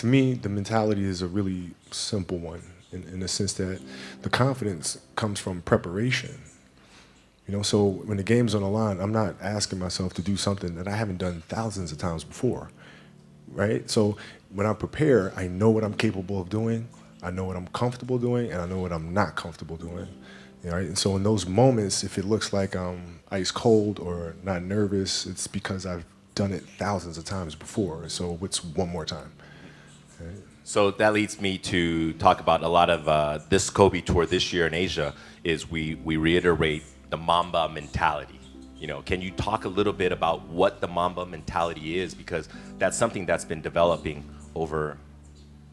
to me, the mentality is a really simple one in the sense that the confidence comes from preparation. So when the game's on the line, I'm not asking myself to do something that I haven't done thousands of times before, right? So when I prepare, I know what I'm capable of doing, I know what I'm comfortable doing, and I know what I'm not comfortable doing. Right? And so in those moments, if it looks like I'm ice cold or not nervous, it's because I've done it thousands of times before. So what's one more time? Right? So that leads me to talk about a lot of this Kobe tour this year in Asia is we reiterate the Mamba mentality. Can you talk a little bit about what the Mamba mentality is? Because that's something that's been developing over,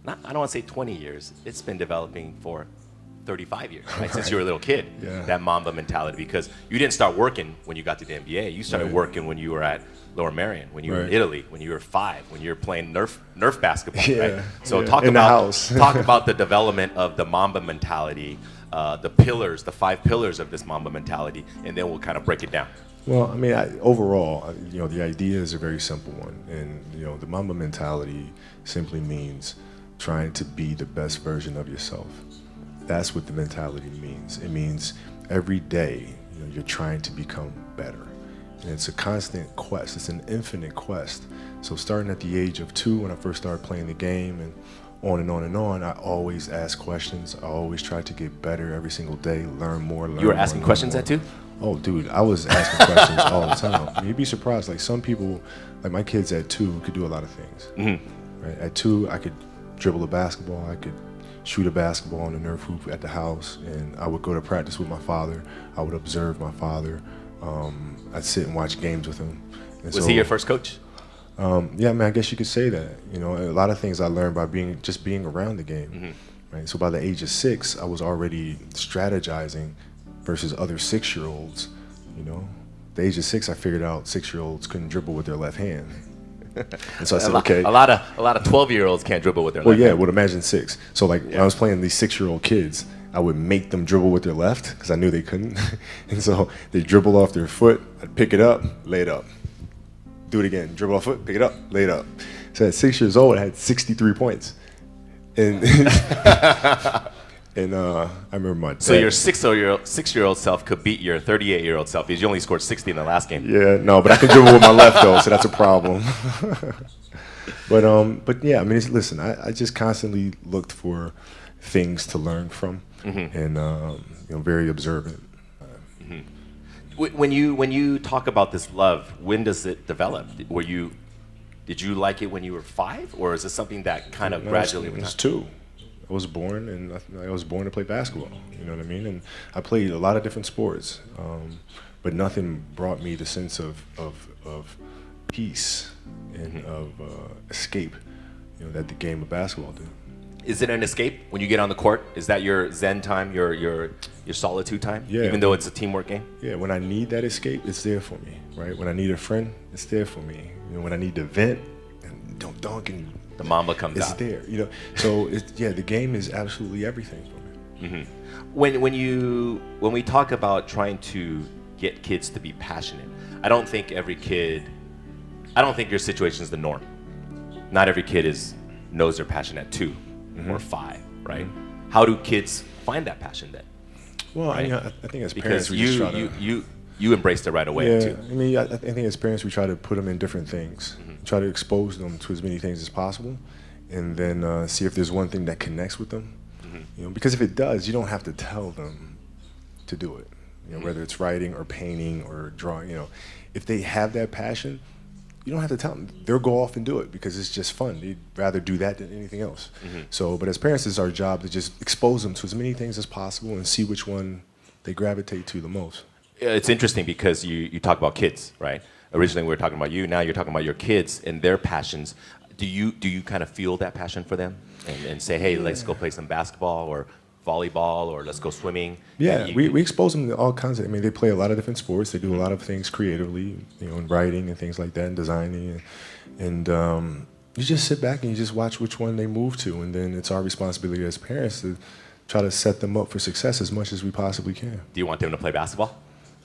I don't want to say 20 years, it's been developing for 35 years, right? Since you were a little kid, that Mamba mentality, because you didn't start working when you got to the NBA. You started working when you were at Lower Merion, when you were in Italy, when you were 5, when you were playing Nerf basketball, right? So talk about the development of the Mamba mentality, the pillars, the 5 pillars of this Mamba mentality, and then we'll kind of break it down. Well, I mean, overall, the idea is a very simple one, and the Mamba mentality simply means trying to be the best version of yourself. That's what the mentality means. It means every day, you're trying to become better. And it's a constant quest. It's an infinite quest. So starting at the age of 2, when I first started playing the game, and on and on and on, I always ask questions. I always try to get better every single day, learn more, learn more. You were asking questions at 2? Oh, dude, I was asking questions all the time. You'd be surprised. Like some people, like my kids at 2 could do a lot of things. Mm-hmm. Right? At 2, I could dribble a basketball. I could shoot a basketball on the Nerf hoop at the house, and I would go to practice with my father. I would observe my father. I'd sit and watch games with him. And was he your first coach? Yeah, I guess you could say that. A lot of things I learned by being around the game. Mm-hmm. Right. So by the age of 6, I was already strategizing versus other 6-year-olds. At the age of 6, I figured out 6-year-olds couldn't dribble with their left hand. And so I said, okay. A lot of 12-year-olds can't dribble with their left. Well, yeah, hand. well, imagine 6. So when I was playing these 6-year-old kids, I would make them dribble with their left because I knew they couldn't. And so they dribble off their foot. I'd pick it up, lay it up. Do it again. Dribble off foot, pick it up, lay it up. So at 6 years old, I had 63 points. And and I remember my dad. So your 6-year-old self could beat your 38-year-old self because you only scored 60 in the last game. Yeah, no, but I can dribble with my left though, so that's a problem. But yeah, I mean, listen, I just constantly looked for things to learn from, and very observant. Mm-hmm. When you talk about this love, when does it develop? Did you like it when you were 5, or is it something that kind of gradually? It was 2. I was born, and I was born to play basketball. You know what I mean? And I played a lot of different sports, but nothing brought me the sense of peace and of escape, that the game of basketball did. Is it an escape when you get on the court? Is that your zen time, your solitude time? Yeah. Even though it's a teamwork game? Yeah, when I need that escape, it's there for me, right? When I need a friend, it's there for me. When I need to vent, and don't dunk and the Mamba comes it's out. It's there, So the game is absolutely everything for me. Mm-hmm. When we talk about trying to get kids to be passionate, I don't think your situation is the norm. Not every kid knows their passion at 2 or 5, right? Mm-hmm. How do kids find that passion then? Well, right? I think as because parents, we just try to... you embraced it right away too. I mean, I think as parents, we try to put them in different things, try to expose them to as many things as possible, and then see if there's one thing that connects with them. Because if it does, you don't have to tell them to do it. Whether it's writing or painting or drawing. If they have that passion, you don't have to tell them. They'll go off and do it because it's just fun. They'd rather do that than anything else. So, but as parents, it's our job to just expose them to as many things as possible and see which one they gravitate to the most. It's interesting because you talk about kids, right? Originally we were talking about you. Now you're talking about your kids and their passions. Do you kind of feel that passion for them and say, hey, let's go play some basketball or volleyball or let's go swimming? Yeah, we expose them to all kinds of. I mean, they play a lot of different sports. They do a lot of things creatively, in writing and things like that, and designing, and you just sit back and you just watch which one they move to, and then it's our responsibility as parents to try to set them up for success as much as we possibly can. Do you want them to play basketball?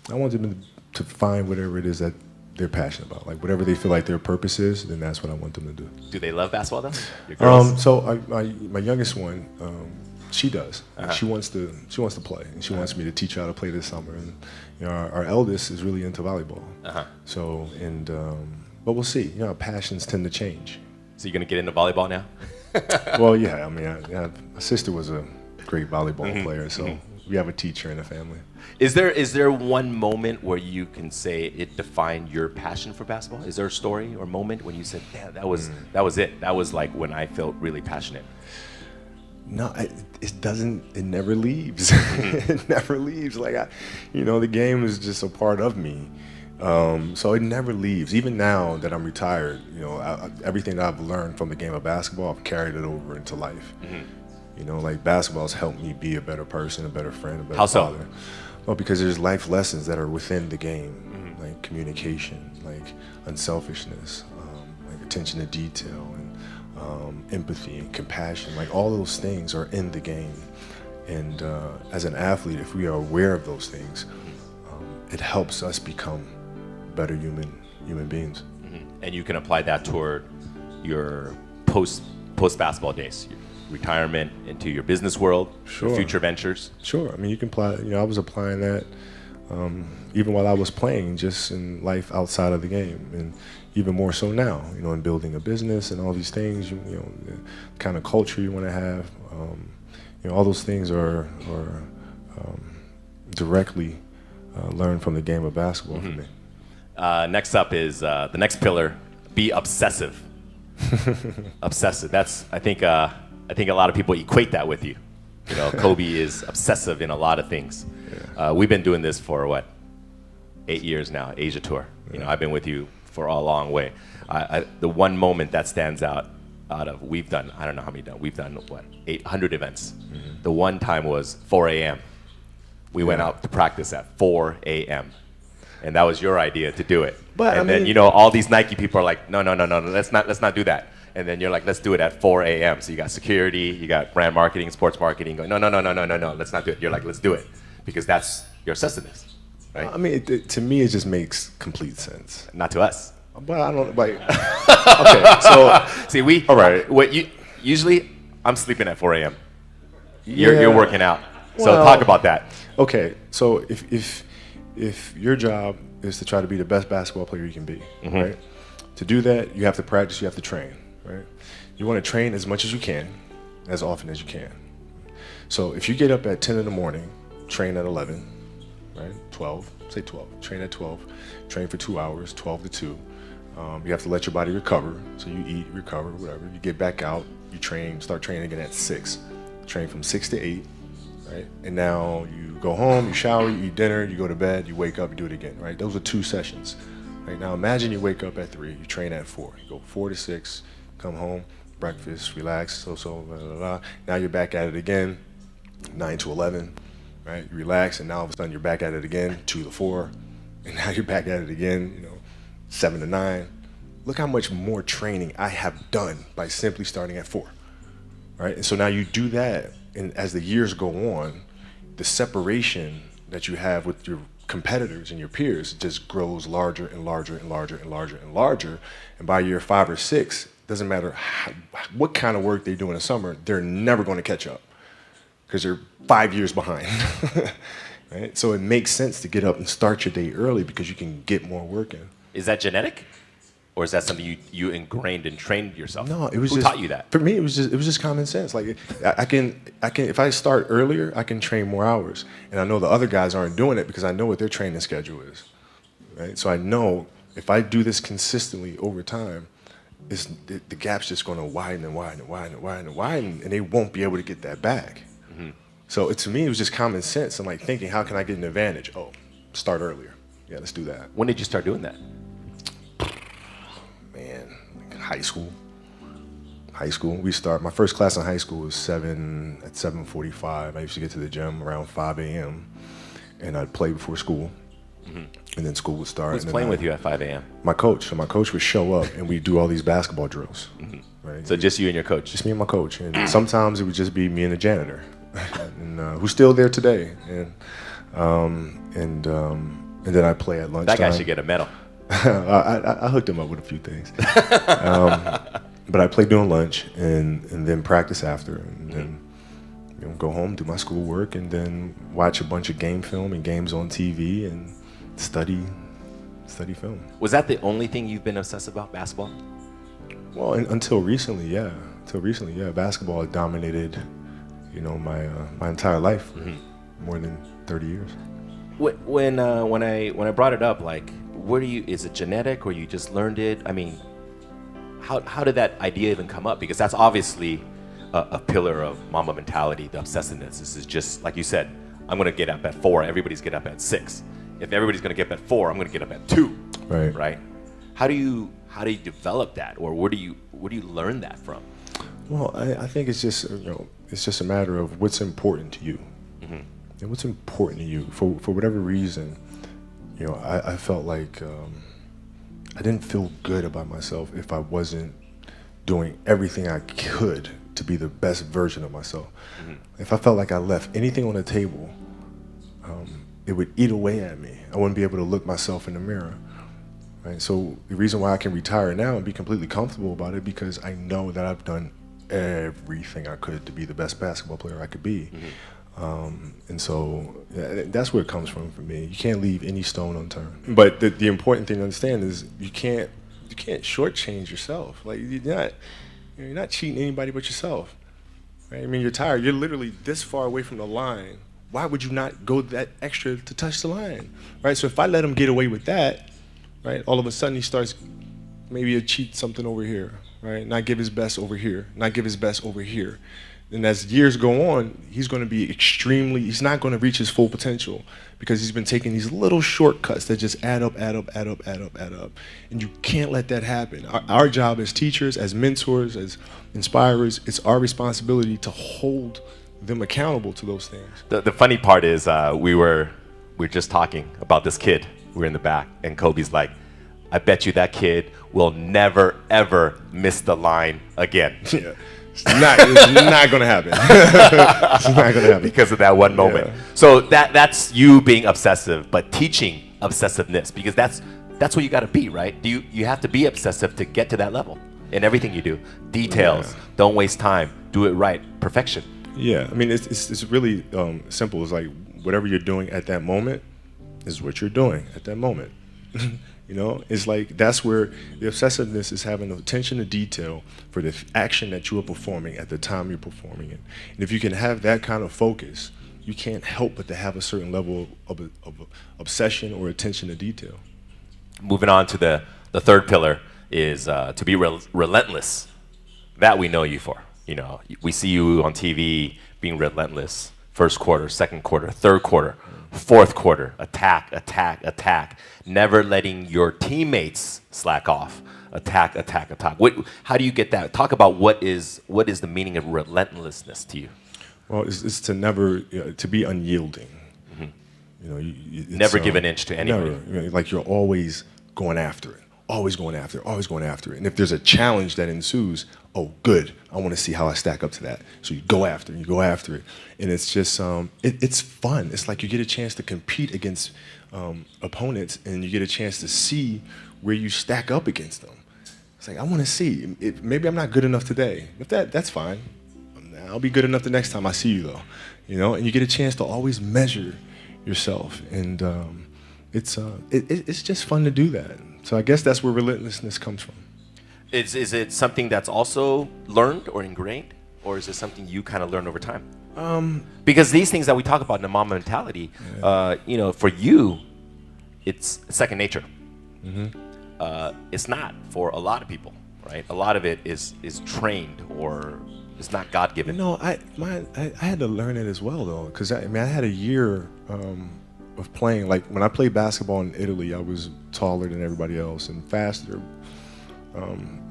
I want them to find whatever it is that they're passionate about. Like whatever they feel like their purpose is, then that's what I want them to do. Do they love basketball though? Your girls? So my youngest one, she does. Uh-huh. She wants to play, and she wants me to teach her how to play this summer. And you know, our eldest is really into volleyball. Uh-huh. So but we'll see. You know, our passions tend to change. So you're gonna get into volleyball now? Well, yeah. I mean, my sister was a great volleyball player, so we have a teacher in the family. Is there one moment where you can say it defined your passion for basketball? Is there a story or moment when you said, "Damn, that was it. That was like when I felt really passionate"? No, it doesn't. It never leaves. It never leaves. Like the game is just a part of me. So it never leaves. Even now that I'm retired, everything that I've learned from the game of basketball, I've carried it over into life. Like basketball's helped me be a better person, a better friend, a better How so? father. Well, because there's life lessons that are within the game, like communication, like unselfishness, like attention to detail, and empathy and compassion. Like all those things are in the game. And as an athlete, if we are aware of those things, it helps us become better human beings. And you can apply that toward your post basketball days, your retirement, into your business world, Sure. your future ventures. Sure. I mean, you can apply. I was applying that even while I was playing, just in life outside of the game, and even more so now. In building a business and all these things. The kind of culture you want to have. All those things are directly learned from the game of basketball for me. Next up is the next pillar: be obsessive. Obsessive. That's I think a lot of people equate that with you. Kobe is obsessive in a lot of things. Yeah. We've been doing this for 8 years now, Asia tour. I've been with you for a long way. The one moment that stands out of we've done, I don't know how many done. We've done 800 events. The one time was 4 a.m. We went out to practice at 4 a.m. And that was your idea to do it. But and then all these Nike people are like, no, let's not do that. And then you're like, let's do it at 4 a.m. So you got security, you got brand marketing, sports marketing going, no, let's not do it. You're like, let's do it, because that's your obsessiveness, right? I mean, to me, it just makes complete sense. Not to us. But I don't like. Okay, so See, all right. Usually I'm sleeping at 4 a.m. You're working out. So Well, talk about that. Okay, so if your job is to try to be the best basketball player you can be, right? To do that, you have to practice, you have to train, right? You want to train as much as you can, as often as you can. So if you get up at 10 in the morning, train at 11, right? 12, say 12, train at 12, train for 2 hours, 12 to 2. You have to let your body recover. So you eat, recover, whatever. You get back out, you train, start training again at 6. Train from 6 to 8, right? And now you go home, you shower, you eat dinner, you go to bed, you wake up, you do it again, right? Those are 2 sessions. Right? Now imagine you wake up at 3, you train at 4. You go 4 to 6, come home, breakfast, relax, blah, blah, blah. Now you're back at it again, 9 to 11, right? You relax, and now all of a sudden you're back at it again, 2 to 4, and now you're back at it again, 7 to 9. Look how much more training I have done by simply starting at 4, right? And so now you do that, and as the years go on, the separation that you have with your competitors and your peers just grows larger and larger and larger and larger and larger. And by year 5 or 6, doesn't matter what kind of work they do in the summer, they're never going to catch up because they're 5 years behind. Right? So it makes sense to get up and start your day early because you can get more work in. Is that genetic? Or is that something you ingrained and trained yourself? No, it was Who just, taught you that? For me, it was just common sense. Like I can if I start earlier, I can train more hours, and I know the other guys aren't doing it because I know what their training schedule is, right? So I know if I do this consistently over time, the gap's just going to widen and widen and widen and widen and widen, and they won't be able to get that back. So to me, it was just common sense. I'm like thinking, how can I get an advantage? Oh, start earlier. Yeah, let's do that. When did you start doing that? Man, like high school. My first class in high school was 7:45. I used to get to the gym around 5 a.m. and I'd play before school. And then school would start. Who's playing with you at 5 a.m.? My coach. So my coach would show up and we'd do all these basketball drills. Right? So just you and your coach? Just me and my coach. And sometimes it would just be me and the janitor, and who's still there today. And then I play at lunchtime. That guy should get a medal. I hooked him up with a few things. But I play during lunch and then practice after, and then go home, do my schoolwork, and then watch a bunch of game film and games on TV and study film. Was that the only thing you've been obsessed about, basketball? Well, until recently, yeah. Basketball had dominated, my entire life for more than 30 years. When I brought it up, like, where do you? Is it genetic, or you just learned it? I mean, how did that idea even come up? Because that's obviously a pillar of Mamba mentality, the obsessiveness. This is just like you said. I'm gonna get up at 4. Everybody's get up at 6. If everybody's gonna get up at 4, I'm gonna get up at 2. Right. Right. How do you develop that, or where do you learn that from? Well, I think it's just it's just a matter of what's important to you, and what's important to you for whatever reason. I felt like I didn't feel good about myself if I wasn't doing everything I could to be the best version of myself. If I felt like I left anything on the table, it would eat away at me. I wouldn't be able to look myself in the mirror. Right? So the reason why I can retire now and be completely comfortable about it, because I know that I've done everything I could to be the best basketball player I could be. And so that's where it comes from for me. You can't leave any stone unturned. But the important thing to understand is you can't shortchange yourself. Like you're not cheating anybody but yourself. Right? I mean, you're tired. You're literally this far away from the line. Why would you not go that extra to touch the line? Right? So if I let him get away with that, right, all of a sudden he starts maybe to cheat something over here, right? Not give his best over here, not give his best over here. And as years go on, he's going to be he's not going to reach his full potential because he's been taking these little shortcuts that just add up. And you can't let that happen. Our job as teachers, as mentors, as inspirers, it's our responsibility to hold them accountable to those things. The funny part is we were just talking about this kid. We were in the back, and Kobe's like, I bet you that kid will never, ever miss the line again. Yeah. It's not going to happen. It's not going to happen. Because of that one moment. Yeah. So that's you being obsessive, but teaching obsessiveness, because that's what you got to be, right? You have to be obsessive to get to that level in everything you do. Details, don't waste time, do it right, perfection. Yeah, I mean, it's really simple. It's like whatever you're doing at that moment is what you're doing at that moment. It's like that's where the obsessiveness is having attention to detail for the action that you are performing at the time you're performing it. And if you can have that kind of focus, you can't help but to have a certain level of obsession or attention to detail. Moving on to the third pillar is to be relentless. That we know you for. We see you on TV being relentless. First quarter, second quarter, third quarter, fourth quarter, attack, never letting your teammates slack off. Attack. How do you get that? Talk about what is the meaning of relentlessness to you? Well, it's to never to be unyielding. Never give an inch to anybody. Never, like you're always going after it. Always going after it. And if there's a challenge that ensues, oh, good, I want to see how I stack up to that. So you go after it. And it's just, it's fun. It's like you get a chance to compete against opponents, and you get a chance to see where you stack up against them. It's like, I want to see. Maybe I'm not good enough today. If that's fine. I'll be good enough the next time I see you, though. And you get a chance to always measure yourself. And it's just fun to do that. So I guess that's where relentlessness comes from. Is it something that's also learned or ingrained, or is it something you kind of learn over time? Because these things that we talk about in the Mamba mentality, for you, it's second nature. It's not for a lot of people, right? A lot of it is trained, or it's not God-given. I had to learn it as well, though, because I had a year of playing. Like when I played basketball in Italy, I was taller than everybody else and faster,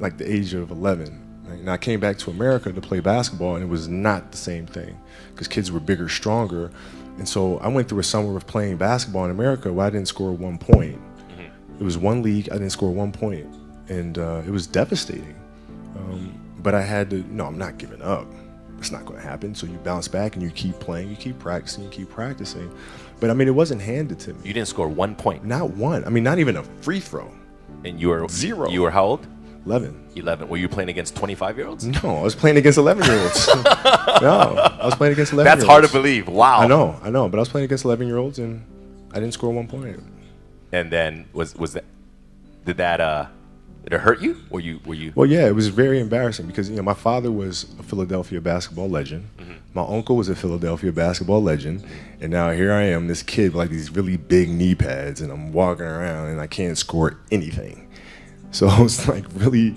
like the age of 11. And I came back to America to play basketball, and it was not the same thing because kids were bigger, stronger. And so I went through a summer of playing basketball in America where I didn't score 1 point. It was one league, I didn't score 1 point, and it was devastating. But I had to, I'm not giving up. It's not going to happen. So you bounce back and you keep playing, you keep practicing. But I mean, it wasn't handed to me. You didn't score 1 point. Not one. I mean, not even a free throw. And you were 0. You were how old? 11. 11. Were you playing against 25-year-olds? No, I was playing against 11-year-olds. No, I was playing against 11-year-olds. That's hard to believe. Wow. I know, but I was playing against 11-year-olds and I didn't score 1 point. And then was that did it hurt you? Were you? Well, yeah, it was very embarrassing because my father was a Philadelphia basketball legend. My uncle was a Philadelphia basketball legend, and now here I am, this kid with like these really big knee pads, and I'm walking around and I can't score anything. So it was like really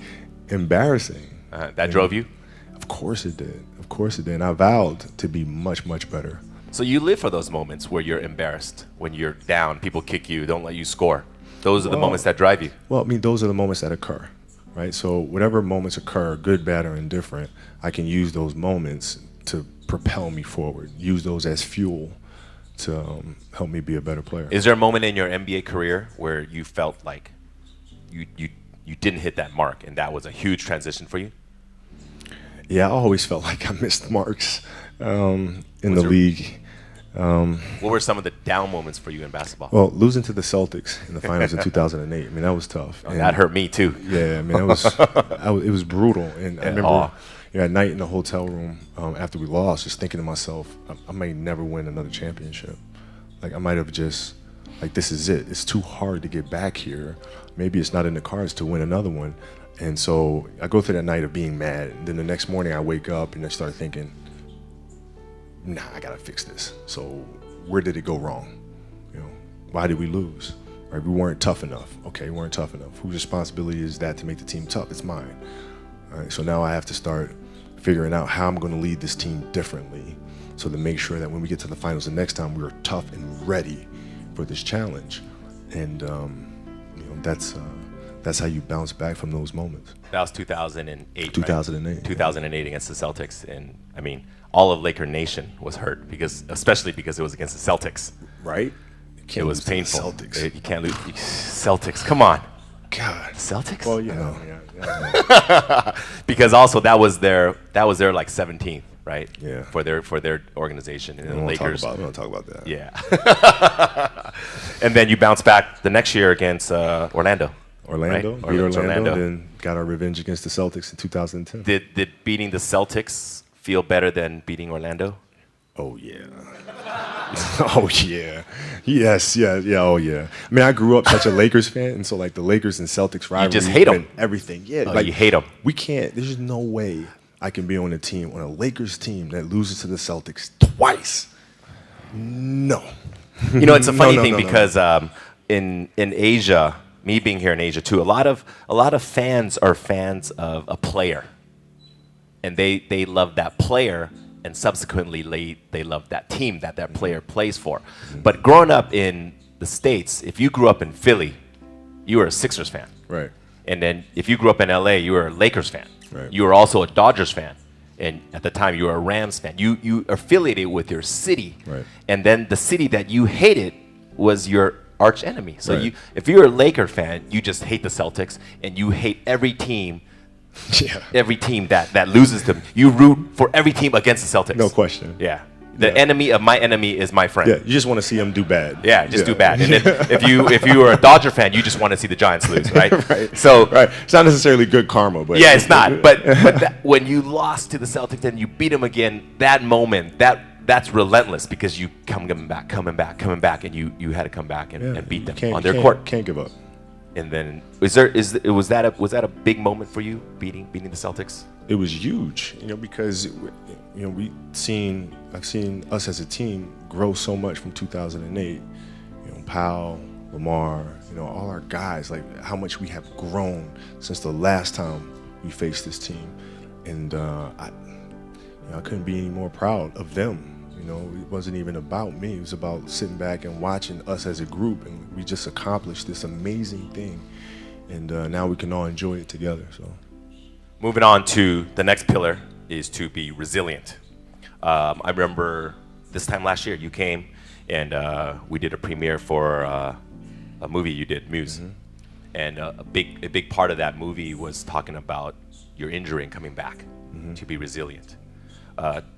embarrassing. That drove you? Of course it did. Of course it did. And I vowed to be much, much better. So you live for those moments where you're embarrassed, when you're down, people kick you, don't let you score. Those are the moments that drive you. Well, I mean, those are the moments that occur, right? So whatever moments occur, good, bad, or indifferent, I can use those moments to propel me forward, use those as fuel to help me be a better player. Is there a moment in your NBA career where you felt like you didn't hit that mark and that was a huge transition for you? Yeah, I always felt like I missed marks in the league. What were some of the down moments for you in basketball? Well, losing to the Celtics in the finals in 2008, I mean, that was tough. Oh, that hurt me too. Yeah, I mean, it was brutal. And I remember at night in the hotel room after we lost, just thinking to myself, I may never win another championship. Like, I might have just, like, this is it. It's too hard to get back here. Maybe it's not in the cards to win another one. And so I go through that night of being mad. And then the next morning I wake up and I start thinking, nah, I gotta fix this. So where did it go wrong? Why did we lose? Right? We weren't tough enough. Okay, we weren't tough enough. Whose responsibility is that to make the team tough? It's mine. All right, so now I have to start figuring out how I'm gonna lead this team differently so to make sure that when we get to the finals the next time, we're tough and ready for this challenge. And that's how you bounce back from those moments. That was 2008. 2008. Right? 2008 against the Celtics, and I mean, all of Laker Nation was hurt especially because it was against the Celtics. Right? It was painful. Celtics. You can't lose. Celtics, come on. God. Celtics? Well, yeah. Because also that was their like 17th, right? Yeah. For their organization, and the Lakers. We don't talk about that. Yeah. And then you bounce back the next year against Orlando. Orlando, right? beat Orlando, then got our revenge against the Celtics in 2010. Did beating the Celtics feel better than beating Orlando? Oh yeah. Oh yeah. Yes, yeah, oh yeah. I mean, I grew up such a Lakers fan, and so like the Lakers and Celtics rivalry, you just hate them. Everything, yeah. Oh, like you hate them. We can't. There's just no way I can be on a Lakers team that loses to the Celtics twice. No. It's a funny thing because in Asia. Me being here in Asia too, a lot of fans are fans of a player, and they love that player, and subsequently they love that team that player plays for. But growing up in the States, if you grew up in Philly, you were a Sixers fan, right? And then if you grew up in LA, you were a Lakers fan. Right. You were also a Dodgers fan, and at the time you were a Rams fan. You affiliated with your city, right? And then the city that you hated was your arch enemy. So right. If you're a Laker fan, you just hate the Celtics, and you hate every team. Yeah. Every team that loses them, you root for every team against the Celtics. No question. Yeah. The enemy of my enemy is my friend. Yeah. You just want to see them do bad. Yeah, do bad. And then if you were a Dodger fan, you just want to see the Giants lose, right? Right. So right. It's not necessarily good karma, but yeah, it's not. But when you lost to the Celtics and you beat them again, that moment, that's relentless because you coming back, and you had to come back and beat them on their court. Can't give up. And then was that a big moment for you beating the Celtics? It was huge, because I've seen us as a team grow so much from 2008. Powell, Lamar, all our guys, like how much we have grown since the last time we faced this team, and I couldn't be any more proud of them. It wasn't even about me. It was about sitting back and watching us as a group, and we just accomplished this amazing thing, and now we can all enjoy it together. So, moving on to the next pillar is to be resilient. I remember this time last year you came and we did a premiere for a movie you did, Muse, and a big part of that movie was talking about your injury and coming back to be resilient.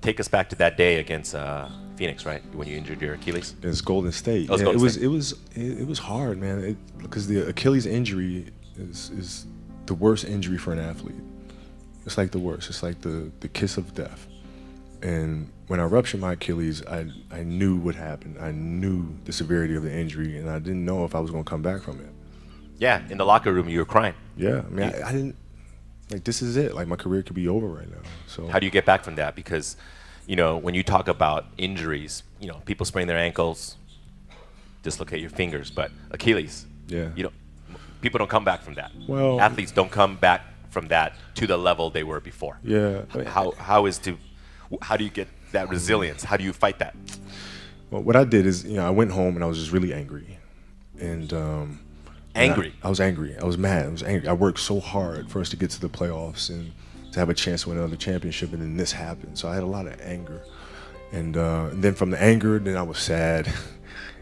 Take us back to that day against Phoenix, right? When you injured your Achilles. It's Golden State. Oh, It was hard, man. Because the Achilles injury is the worst injury for an athlete. It's like the worst. It's like the kiss of death. And when I ruptured my Achilles, I knew what happened. I knew the severity of the injury, and I didn't know if I was going to come back from it. Yeah, in the locker room, you were crying. Yeah, I mean, I didn't, like, this is it. Like, my career could be over right now. So How do you get back from that? Because, you know, when you talk about injuries, you know, people sprain their ankles, dislocate your fingers, but Achilles, yeah. People don't come back from that. Well, athletes don't come back from that to the level they were before. Yeah. How do you get that resilience? How do you fight that? Well, what I did is, I went home and I was just really angry. And Angry? I was angry. I was mad. I was angry. I worked so hard for us to get to the playoffs and to have a chance to win another championship, and then this happened. So I had a lot of anger. And then from the anger, then I was sad.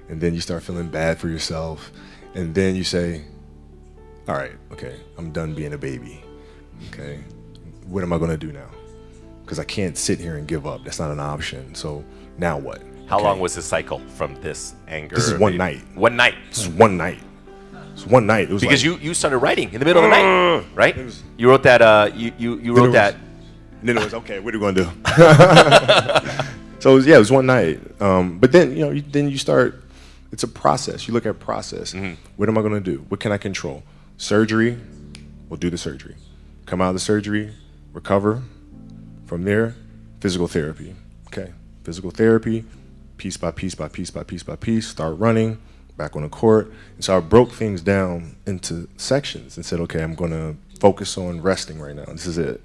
And then you start feeling bad for yourself. And then you say, all right, okay, I'm done being a baby. Okay, what am I going to do now? Because I can't sit here and give up. That's not an option. So now what? How long was the cycle from this anger? This is one night. One night. This is one night. It's one night. It was because like, you started writing in the middle of the night, right? You wrote that. You wrote that. And then it was okay. What are we going to do? So it was one night. But then then you start. It's a process. You look at process. Mm-hmm. What am I going to do? What can I control? Surgery. We'll do the surgery. Come out of the surgery, recover. From there, physical therapy. Okay, physical therapy, piece by piece by piece by piece by piece. Start running, back on the court. And so I broke things down into sections and said, okay, I'm going to focus on resting right now. This is it.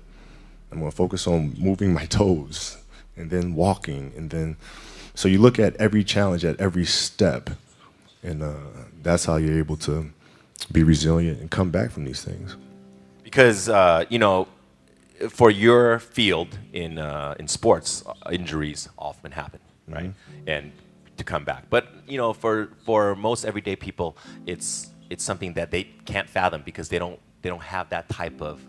I'm going to focus on moving my toes and then walking. And then, so you look at every challenge at every step. And that's how you're able to be resilient and come back from these things. Because, for your field in sports, injuries often happen, right? Mm-hmm. And to come back. But, for most everyday people, it's something that they can't fathom because they don't have that type of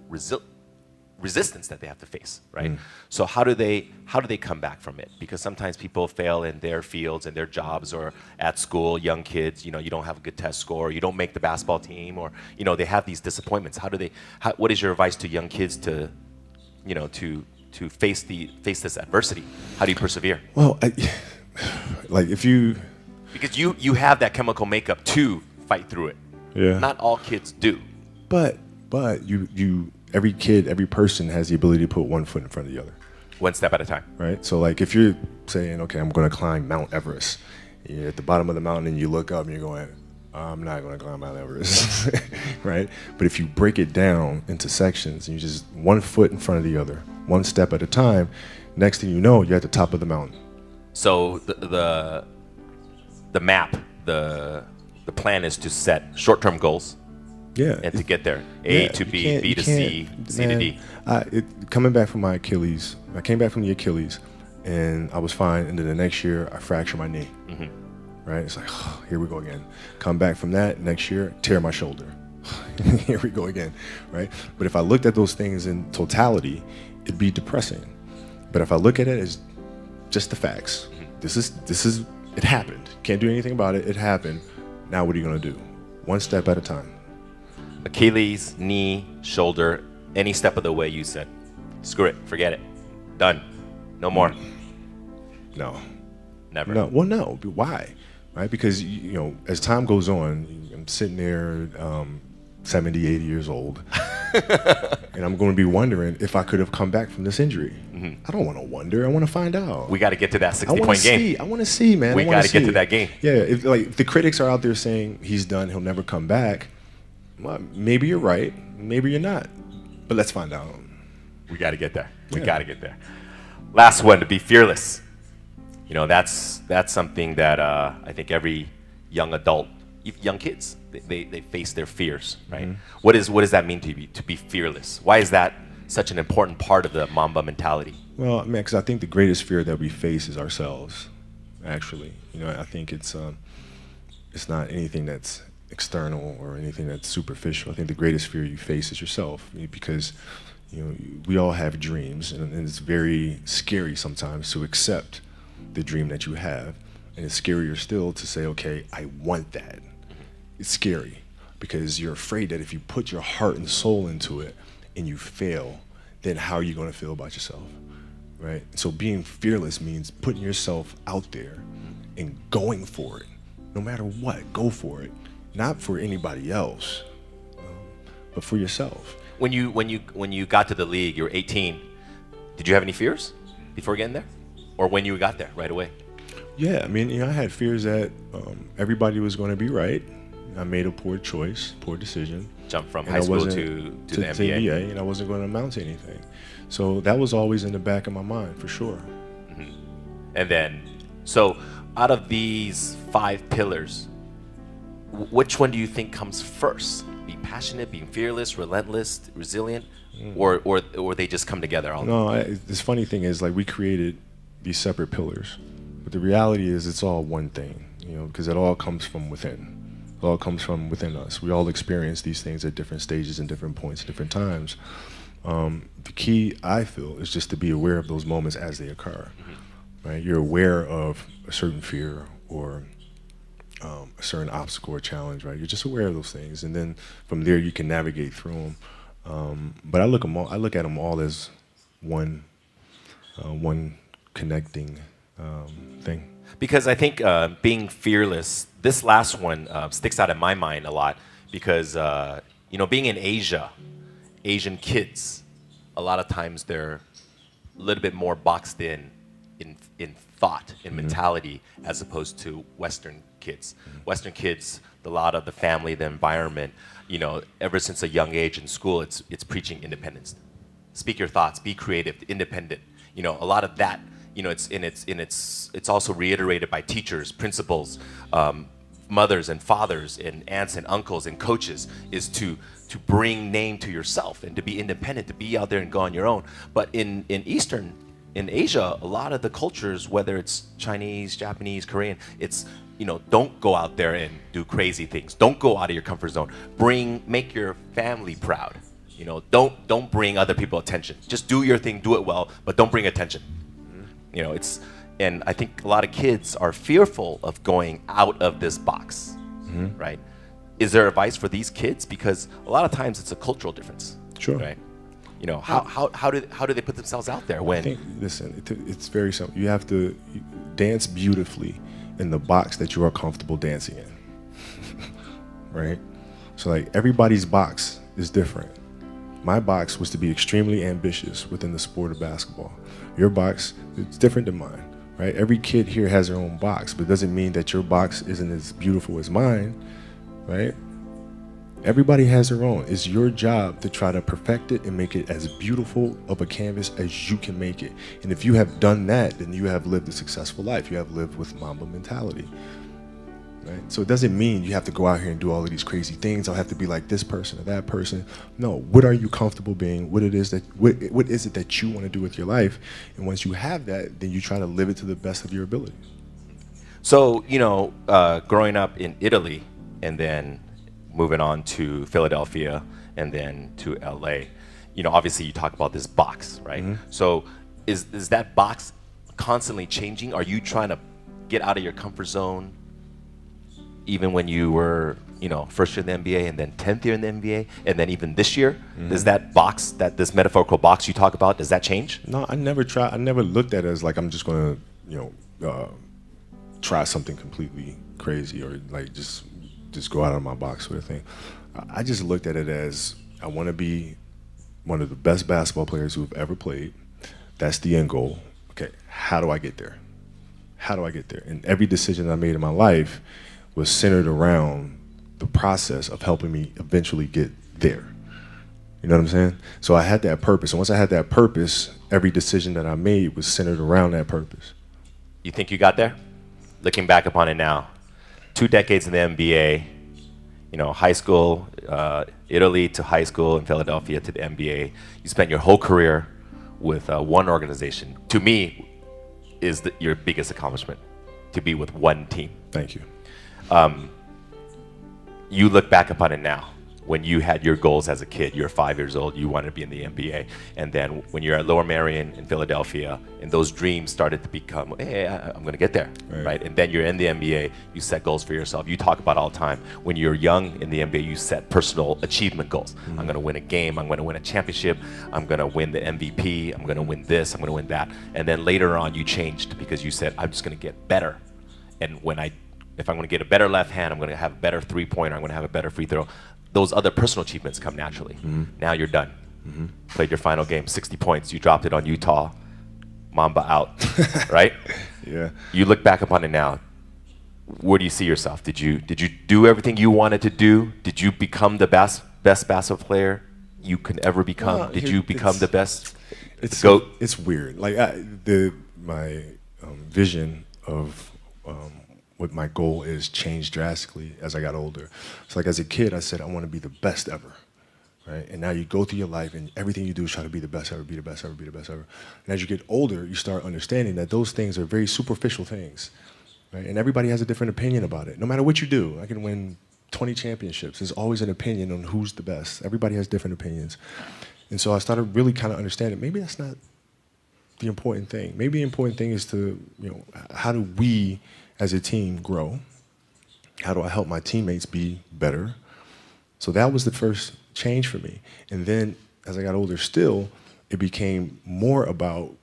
resistance that they have to face, right? Mm. So how do they come back from it? Because sometimes people fail in their fields and their jobs or at school, young kids, you don't have a good test score, you don't make the basketball team, or they have these disappointments. What is your advice to young kids to face this adversity? How do you persevere? Well, because you have that chemical makeup to fight through it. Yeah. Not all kids do. But every kid, every person has the ability to put one foot in front of the other. One step at a time. Right? So like if you're saying, okay, I'm going to climb Mount Everest, you're at the bottom of the mountain and you look up and you're going, I'm not going to climb Mount Everest, right? But if you break it down into sections and you just one foot in front of the other, one step at a time, next thing you know, you're at the top of the mountain. So the map, the plan is to set short-term goals. Yeah. And to get there, A to B, B to C, C to D. Coming back from my Achilles, I came back from the Achilles, and I was fine. And then the next year, I fractured my knee. Mm-hmm. Right? It's like, oh, here we go again. Come back from that next year, tear my shoulder. Here we go again. Right? But if I looked at those things in totality, it'd be depressing. But if I look at it as just the facts, mm-hmm. This is it happened. Can't do anything about it. It happened. Now what are you going to do? One step at a time. Achilles, knee, shoulder, any step of the way, you said, screw it, forget it, done, no more. No. Never. No. Well, no. Why? Right? Because, as time goes on, I'm sitting there 70, 80 years old, and I'm going to be wondering if I could have come back from this injury. Mm-hmm. I don't want to wonder. I want to find out. We got to get to that 60-point game. I want to see, man. We got to get to that game. Yeah. If the critics are out there saying he's done, he'll never come back, well, maybe you're right. Maybe you're not. But let's find out. We got to get there. We got to get there. Last one, to be fearless. That's something that I think every young adult, young kids, they face their fears, right? Mm-hmm. What does that mean to you, to be fearless? Why is that such an important part of the Mamba mentality? Well, because I think the greatest fear that we face is ourselves, actually. I think it's not anything that's external or anything that's superficial. I think the greatest fear you face is yourself, because we all have dreams, and it's very scary sometimes to accept the dream that you have, and it's scarier still to say, okay, I want that. It's scary because you're afraid that if you put your heart and soul into it and you fail, then how are you going to feel about yourself, right? So being fearless means putting yourself out there and going for it, no matter what. Go for it, not for anybody else, but for yourself. When you got to the league, you were 18. Did you have any fears before getting there, or when you got there right away? Yeah, I mean, I had fears that everybody was going to be right. I made a poor choice, poor decision. Jump from high school to the NBA. And I wasn't going to amount to anything. So that was always in the back of my mind, for sure. Mm-hmm. And then, so out of these 5 pillars, which one do you think comes first? Being passionate, being fearless, relentless, resilient, or they just come together? This funny thing is, like, we created these separate pillars, but the reality is it's all one thing, because it all comes from within. It all comes from within us. We all experience these things at different stages and different points, different times. The key, I feel, is just to be aware of those moments as they occur. Right? You're aware of a certain fear or a certain obstacle or challenge, right? You're just aware of those things, and then from there you can navigate through them. But I look at them all as one connecting thing. Because I think being fearless, this last one sticks out in my mind a lot because, being in Asia, Asian kids, a lot of times they're a little bit more boxed in thought, in mentality, as opposed to Western kids. Western kids, a lot of the family, the environment, ever since a young age in school, it's preaching independence. Speak your thoughts, be creative, independent. A lot of that. It's also reiterated by teachers, principals, mothers and fathers and aunts and uncles and coaches, is to bring name to yourself and to be independent, to be out there and go on your own. But in Asia, a lot of the cultures, whether it's Chinese, Japanese, Korean, it's don't go out there and do crazy things. Don't go out of your comfort zone. Make your family proud. Don't bring other people attention. Just do your thing, do it well, but don't bring attention. And I think a lot of kids are fearful of going out of this box, right? Is there advice for these kids? Because a lot of times it's a cultural difference, Sure. right? How do they put themselves out there when? I think, listen, it's very simple. You have to dance beautifully in the box that you are comfortable dancing in, right? So, like, everybody's box is different. My box was to be extremely ambitious within the sport of basketball. Your box is different than mine, right? Every kid here has their own box, but it doesn't mean that your box isn't as beautiful as mine, right? Everybody has their own. It's your job to try to perfect it and make it as beautiful of a canvas as you can make it. And if you have done that, then you have lived a successful life. You have lived with Mamba mentality. Right? So it doesn't mean you have to go out here and do all of these crazy things. I'll have to be like this person or that person. No, what are you comfortable being? What is it that you want to do with your life? And once you have that, then you try to live it to the best of your ability. So, growing up in Italy and then moving on to Philadelphia and then to LA, obviously you talk about this box, right? So is that box constantly changing? Are you trying to get out of your comfort zone even when you were, first year in the NBA and then 10th year in the NBA and then even this year? Does that box, this metaphorical box you talk about, does that change? No, I never looked at it as like I'm just going to, try something completely crazy or like just go out of my box sort of thing. I just looked at it as I want to be one of the best basketball players who have ever played. That's the end goal. Okay, how do I get there? How do I get there? And every decision I made in my life was centered around the process of helping me eventually get there. You know what I'm saying? So I had that purpose. And once I had that purpose, every decision that I made was centered around that purpose. You think you got there? Looking back upon it now, 2 decades in the NBA, high school, Italy to high school, in Philadelphia to the NBA. You spent your whole career with one organization. To me, is your biggest accomplishment, to be with one team. Thank you. You look back upon it now. when you had your goals as a kid. You're 5 years old, you wanted to be in the NBA. And then when you're at Lower Merion in Philadelphia, and those dreams started to become, hey, I'm going to get there, right? And then you're in the NBA, you set goals for yourself. You talk about all the time. When you're young in the NBA, you set personal achievement goals. I'm going to win a game, I'm going to win a championship, I'm going to win the MVP, I'm going to win this, I'm going to win that. And then later on, you changed because you said, I'm just going to get better. And if I'm going to get a better left hand, I'm going to have a better three-pointer, I'm going to have a better free throw. Those other personal achievements come naturally. Now you're done. Played your final game, 60 points. You dropped it on Utah. Mamba out, right? Yeah. You look back upon it now. Where do you see yourself? Did you do everything you wanted to do? Did you become the best basketball player you can ever become? Well, Did you become the best? It's the GOAT? It's weird. Like my vision of what my goal is changed drastically as I got older. It's like as a kid, I said I want to be the best ever, right? And now you go through your life and everything you do is try to be the best ever, be the best ever, be the best ever. And as you get older, you start understanding that those things are very superficial things, right? And everybody has a different opinion about it. No matter what you do, I can win 20 championships. There's always an opinion on who's the best. Everybody has different opinions. And so I started really kind of understanding maybe that's not the important thing. Maybe the important thing is to, how do we as a team grow? How do I help my teammates be better? So that was the first change for me. And then as I got older still, it became more about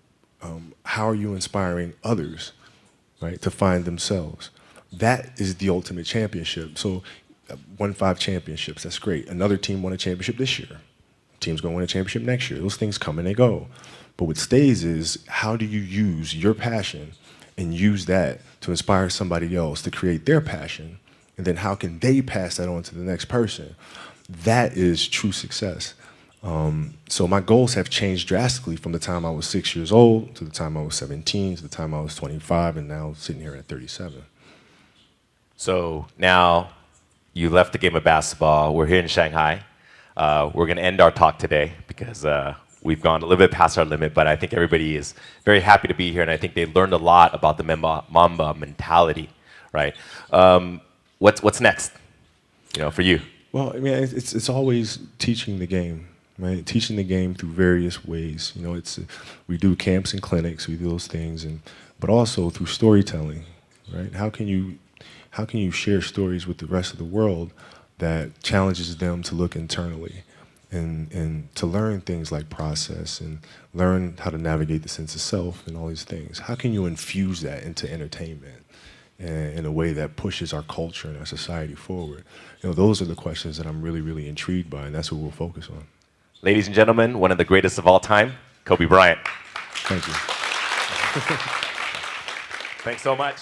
how are you inspiring others, right, to find themselves. That is the ultimate championship. So won 5 championships, that's great. Another team won a championship this year. Team's gonna win a championship next year. Those things come and they go. But what stays is how do you use your passion and use that to inspire somebody else to create their passion, and then how can they pass that on to the next person? That is true success. So my goals have changed drastically from the time I was 6 years old to the time I was 17 to the time I was 25, and now sitting here at 37. So now you left the game of basketball. We're here in Shanghai. We're going to end our talk today because we've gone a little bit past our limit, but I think everybody is very happy to be here, and I think they learned a lot about the Mamba mentality, right? What's next, for you? Well, I mean, it's always teaching the game, right? Teaching the game through various ways. We do camps and clinics, we do those things, but also through storytelling, right? How can you share stories with the rest of the world that challenges them to look internally and to learn things like process and learn how to navigate the sense of self and all these things? How can you infuse that into entertainment in a way that pushes our culture and our society forward? Those are the questions that I'm really, really intrigued by, and that's what we'll focus on. Ladies and gentlemen, one of the greatest of all time, Kobe Bryant. Thank you. Thanks so much.